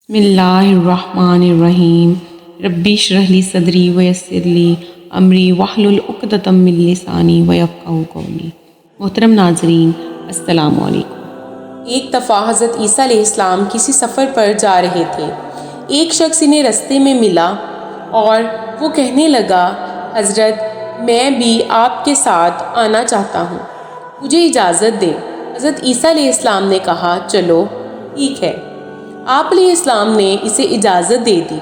بسم اللہ الرحمن الرحیم ربی اشرح لی صدری ویسر لی امری واحلل عقدۃ من لسانی یفقہوا قولی۔ محترم ناظرین، السلام علیکم۔ ایک دفعہ حضرت عیسیٰ علیہ السلام کسی سفر پر جا رہے تھے۔ ایک شخص انہیں رستے میں ملا اور وہ کہنے لگا، حضرت میں بھی آپ کے ساتھ آنا چاہتا ہوں، مجھے اجازت دیں۔ حضرت عیسیٰ علیہ السلام نے کہا، چلو ٹھیک ہے۔ آپ علیہ السلام نے اسے اجازت دے دی۔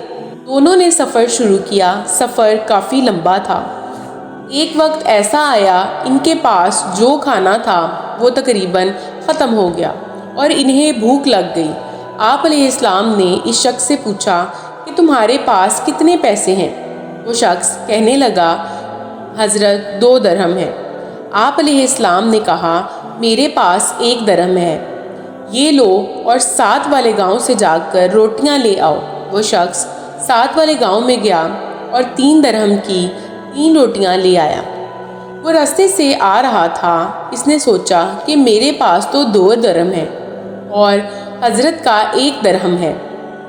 دونوں نے سفر شروع کیا۔ سفر کافی لمبا تھا۔ ایک وقت ایسا آیا ان کے پاس جو کھانا تھا وہ تقریباً ختم ہو گیا اور انہیں بھوک لگ گئی۔ آپ علیہ السلام نے اس شخص سے پوچھا کہ تمہارے پاس کتنے پیسے ہیں؟ وہ شخص کہنے لگا، حضرت 2 درہم ہے۔ آپ علیہ السلام نے کہا، میرے پاس 1 درہم ہے، یہ لو اور ساتھ والے گاؤں سے جا کر روٹیاں لے آؤ۔ وہ شخص ساتھ والے گاؤں میں گیا اور 3 درہم کی 3 روٹیاں لے آیا۔ وہ راستے سے آ رہا تھا۔ اس نے سوچا کہ میرے پاس تو 2 درہم ہے اور حضرت کا 1 درہم ہے،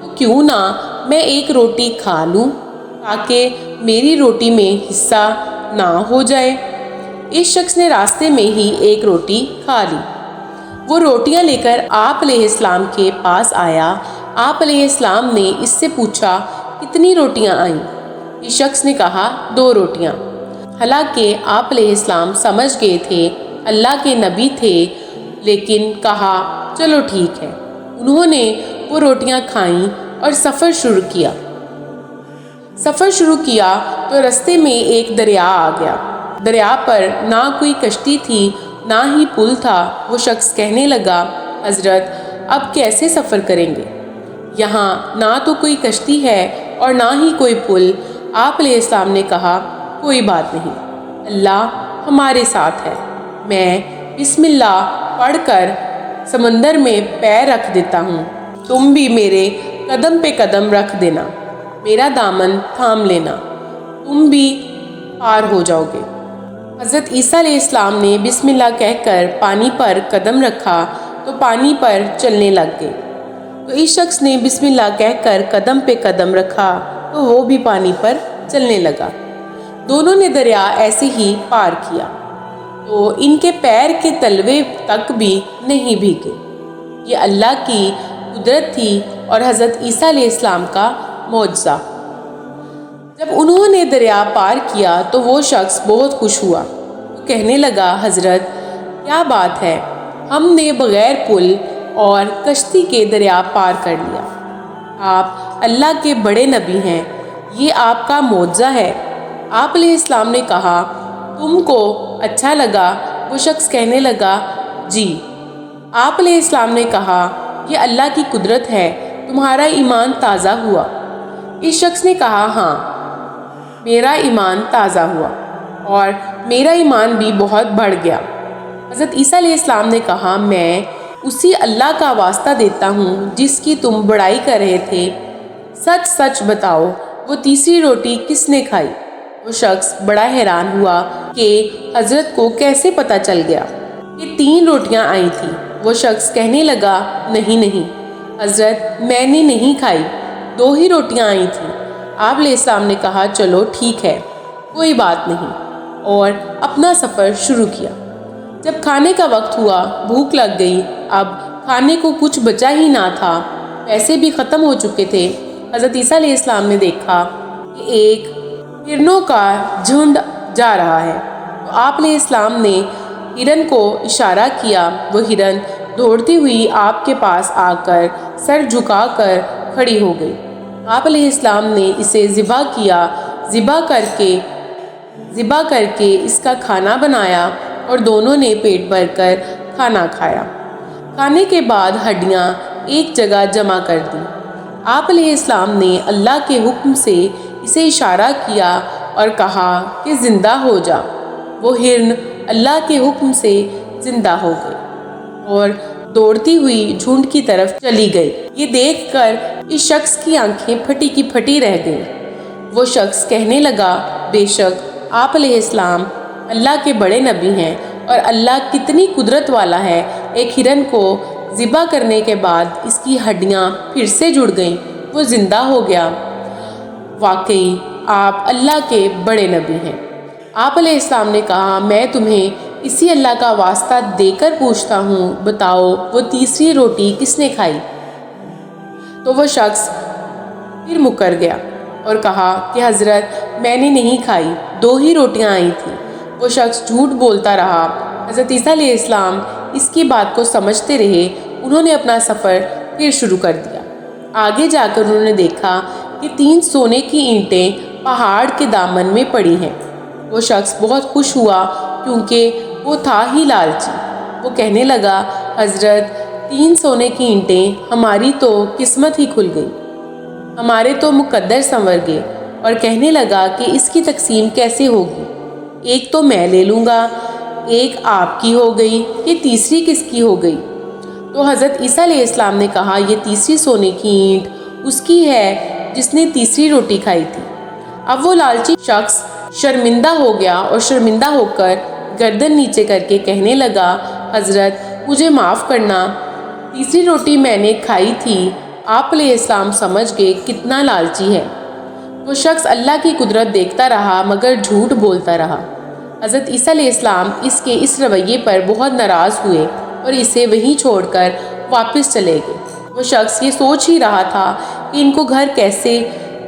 تو کیوں نہ میں 1 روٹی کھا لوں تاکہ میری روٹی میں حصہ نہ ہو جائے۔ اس شخص نے راستے میں ہی 1 روٹی کھا لی۔ وہ روٹیاں لے کر آپ علیہ السلام کے پاس آیا۔ آپ علیہ السلام نے اس سے پوچھا، کتنی روٹیاں آئیں؟ اس شخص نے کہا، 2 روٹیاں۔ حالانکہ آپ علیہ السلام سمجھ گئے تھے اللہ کے نبی تھے، لیکن کہا، چلو ٹھیک ہے۔ انہوں نے وہ روٹیاں کھائیں اور سفر شروع کیا تو رستے میں ایک دریا آ گیا۔ دریا پر نہ کوئی کشتی تھی نہ ہی پل تھا۔ وہ شخص کہنے لگا، حضرت اب کیسے سفر کریں گے؟ یہاں نہ تو کوئی کشتی ہے اور نہ ہی کوئی پل۔ آپ علیہ السلام نے کہا، کوئی بات نہیں، اللہ ہمارے ساتھ ہے۔ میں بسم اللہ پڑھ کر سمندر میں پیر رکھ دیتا ہوں، تم بھی میرے قدم پہ قدم رکھ دینا، میرا دامن تھام لینا، تم بھی پار ہو جاؤ گے۔ حضرت عیسیٰ علیہ السلام نے بسم اللہ کہہ کر پانی پر قدم رکھا تو پانی پر چلنے لگ گئے۔ تو اس شخص نے بسم اللہ کہہ کر قدم پہ قدم رکھا تو وہ بھی پانی پر چلنے لگا۔ دونوں نے دریا ایسے ہی پار کیا تو ان کے پیر کے تلوے تک بھی نہیں بھیگے۔ یہ اللہ کی قدرت تھی اور حضرت عیسیٰ علیہ السلام کا معجزہ۔ جب انہوں نے دریا پار کیا تو وہ شخص بہت خوش ہوا۔ وہ کہنے لگا، حضرت کیا بات ہے، ہم نے بغیر پل اور کشتی کے دریا پار کر لیا۔ آپ اللہ کے بڑے نبی ہیں، یہ آپ کا معجزہ ہے۔ آپ علیہ السلام نے کہا، تم کو اچھا لگا؟ وہ شخص کہنے لگا، جی۔ آپ علیہ السلام نے کہا، یہ اللہ کی قدرت ہے، تمہارا ایمان تازہ ہوا؟ اس شخص نے کہا، ہاں، میرا ایمان تازہ ہوا اور میرا ایمان بھی بہت بڑھ گیا۔ حضرت عیسیٰ علیہ السلام نے کہا، میں اسی اللہ کا واسطہ دیتا ہوں جس کی تم بڑائی کر رہے تھے، سچ سچ بتاؤ وہ تیسری روٹی کس نے کھائی؟ وہ شخص بڑا حیران ہوا کہ حضرت کو کیسے پتہ چل گیا کہ 3 روٹیاں آئی تھیں۔ وہ شخص کہنے لگا، نہیں حضرت میں نے نہیں کھائی، 2 ہی روٹیاں آئی تھیں۔ آپ علیہ السلام نے کہا، چلو ٹھیک ہے، کوئی بات نہیں، اور اپنا سفر شروع کیا۔ جب کھانے کا وقت ہوا، بھوک لگ گئی، اب کھانے کو کچھ بچا ہی نہ تھا، پیسے بھی ختم ہو چکے تھے۔ حضرت عیسیٰ علیہ السلام نے دیکھا کہ ایک ہرنوں کا جھنڈ جا رہا ہے، تو آپ علیہ السلام نے ہرن کو اشارہ کیا۔ وہ ہرن دوڑتی ہوئی آپ کے پاس آ کر سر جھکا کر کھڑی ہو گئی۔ آپ علیہ السلام نے اسے ذبح کیا، ذبح کر کے اس کا کھانا بنایا اور دونوں نے پیٹ بھر کر کھانا کھایا۔ کھانے کے بعد ہڈیاں ایک جگہ جمع کر دیں۔ آپ علیہ السلام نے اللہ کے حکم سے اسے اشارہ کیا اور کہا کہ زندہ ہو جا۔ وہ ہرن اللہ کے حکم سے زندہ ہو گئی اور دوڑتی ہوئی جھنڈ کی طرف چلی گئی۔ یہ دیکھ کر اس شخص کی آنکھیں پھٹی کی پھٹی رہ گئیں۔ وہ شخص کہنے لگا، بے شک آپ علیہ السلام اللہ کے بڑے نبی ہیں اور اللہ کتنی قدرت والا ہے، ایک ہرن کو ذبح کرنے کے بعد اس کی ہڈیاں پھر سے جڑ گئیں، وہ زندہ ہو گیا۔ واقعی آپ اللہ کے بڑے نبی ہیں۔ آپ علیہ السلام نے کہا، میں تمہیں اسی اللہ کا واسطہ دے کر پوچھتا ہوں، بتاؤ وہ تیسری روٹی کس نے کھائی؟ تو وہ شخص پھر مکر گیا اور کہا کہ حضرت میں نے نہیں کھائی، 2 ہی روٹیاں آئی تھیں۔ وہ شخص جھوٹ بولتا رہا۔ حضرت عیسیٰ علیہ السلام اس کی بات کو سمجھتے رہے۔ انہوں نے اپنا سفر پھر شروع کر دیا۔ آگے جا کر انہوں نے دیکھا کہ 3 سونے کی اینٹیں پہاڑ کے دامن میں پڑی ہیں۔ وہ شخص بہت خوش ہوا کیونکہ وہ تھا ہی لالچی۔ وہ کہنے لگا، حضرت 3 سونے کی اینٹیں، ہماری تو قسمت ہی کھل گئی، ہمارے تو مقدر سنور گئے۔ اور کہنے لگا کہ اس کی تقسیم کیسے ہوگی؟ ایک تو میں لے لوں گا، ایک آپ کی ہو گئی، یہ تیسری کس کی ہو گئی؟ تو حضرت عیسیٰ علیہ السلام نے کہا، یہ تیسری سونے کی اینٹ اس کی ہے جس نے تیسری روٹی کھائی تھی۔ اب وہ لالچی شخص شرمندہ ہو گیا اور شرمندہ ہو کر گردن نیچے کر کے کہنے لگا، حضرت مجھے معاف کرنا، تیسری روٹی میں نے کھائی تھی۔ آپ علیہ السلام سمجھ گئے کتنا لالچی ہے۔ وہ شخص اللہ کی قدرت دیکھتا رہا مگر جھوٹ بولتا رہا۔ حضرت عیسیٰ علیہ السلام اس کے اس رویے پر بہت ناراض ہوئے اور اسے وہیں چھوڑ کر واپس چلے گئے۔ وہ شخص یہ سوچ ہی رہا تھا کہ ان کو گھر کیسے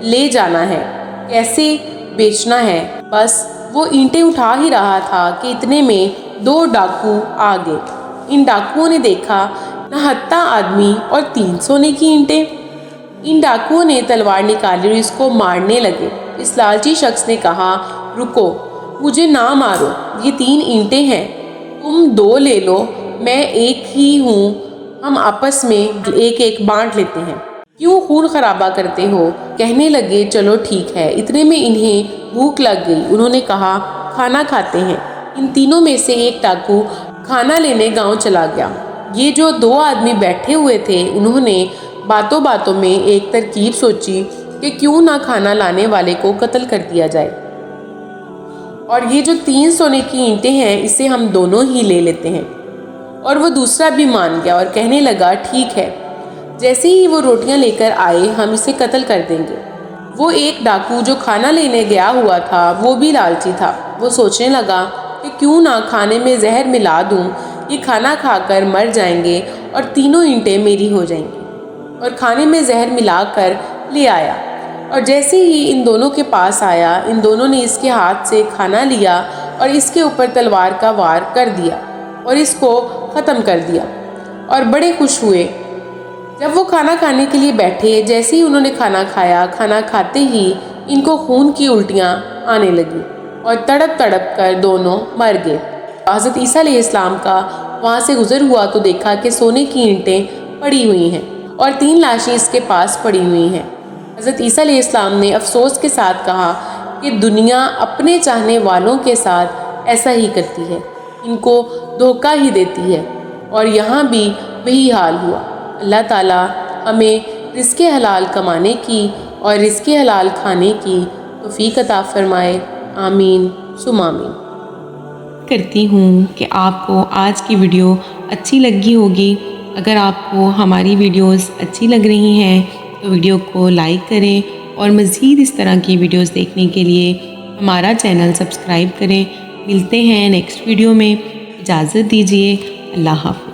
لے جانا ہے، کیسے بیچنا ہے۔ بس وہ اینٹیں اٹھا ہی رہا تھا کہ اتنے میں 2 ڈاکو آ گئے۔ ان ڈاکوؤں نے دیکھا نہتا آدمی اور 3 سونے کی اینٹیں۔ ان ڈاکوؤں نے تلوار نکالی اور اس کو مارنے لگے۔ اس لالچی شخص نے کہا، رکو، مجھے نہ مارو، یہ 3 اینٹیں ہیں، تم 2 لے لو، میں ایک ہی ہوں، ہم آپس میں ایک بانٹ لیتے ہیں، کیوں خون خرابہ کرتے ہو؟ کہنے لگے، چلو ٹھیک ہے۔ اتنے میں انہیں بھوک لگ گئی۔ انہوں نے کہا، کھانا کھاتے ہیں۔ ان تینوں میں سے ایک ڈاکو کھانا لینے گاؤں چلا گیا۔ یہ جو 2 آدمی بیٹھے ہوئے تھے، انہوں نے باتوں باتوں میں ایک ترکیب سوچی کہ کیوں نہ کھانا لانے والے کو قتل کر دیا جائے، اور یہ جو 3 سونے کی اینٹیں ہیں اسے ہم دونوں ہی لے لیتے ہیں۔ اور وہ دوسرا بھی مان گیا اور کہنے لگا، ٹھیک ہے، جیسے ہی وہ روٹیاں لے کر آئے ہم اسے قتل کر دیں گے۔ وہ ایک ڈاکو جو کھانا لینے گیا ہوا تھا وہ بھی لالچی تھا۔ وہ سوچنے لگا کہ کیوں نہ کھانے میں زہر ملا دوں، یہ کھانا کھا کر مر جائیں گے اور تینوں اینٹیں میری ہو جائیں گی۔ اور کھانے میں زہر ملا کر لے آیا، اور جیسے ہی ان دونوں کے پاس آیا، ان دونوں نے اس کے ہاتھ سے کھانا لیا اور اس کے اوپر تلوار کا وار کر دیا اور اس کو ختم کر دیا، اور بڑے خوش ہوئے۔ جب وہ کھانا کھانے کے لیے بیٹھے، جیسے ہی انہوں نے کھانا کھایا، کھانا کھاتے ہی ان کو خون کی الٹیاں آنے لگیں اور تڑپ تڑپ کر دونوں مر گئے۔ حضرت عیسیٰ علیہ السلام کا وہاں سے گزر ہوا تو دیکھا کہ سونے کی اینٹیں پڑی ہوئی ہیں اور 3 لاشیں اس کے پاس پڑی ہوئی ہیں۔ حضرت عیسیٰ علیہ السلام نے افسوس کے ساتھ کہا کہ دنیا اپنے چاہنے والوں کے ساتھ ایسا ہی کرتی ہے، ان کو دھوکہ ہی دیتی ہے، اور یہاں بھی وہی حال ہوا۔ اللہ تعالیٰ ہمیں رزق حلال کمانے کی اور رزق حلال کھانے کی توفیق عطا فرمائے، آمین ثم آمین۔ کرتی ہوں کہ آپ کو آج کی ویڈیو اچھی لگی ہوگی۔ اگر آپ کو ہماری ویڈیوز اچھی لگ رہی ہیں تو ویڈیو کو لائک کریں، اور مزید اس طرح کی ویڈیوز دیکھنے کے لیے ہمارا چینل سبسکرائب کریں۔ ملتے ہیں نیکسٹ ویڈیو میں، اجازت دیجیے، اللہ حافظ۔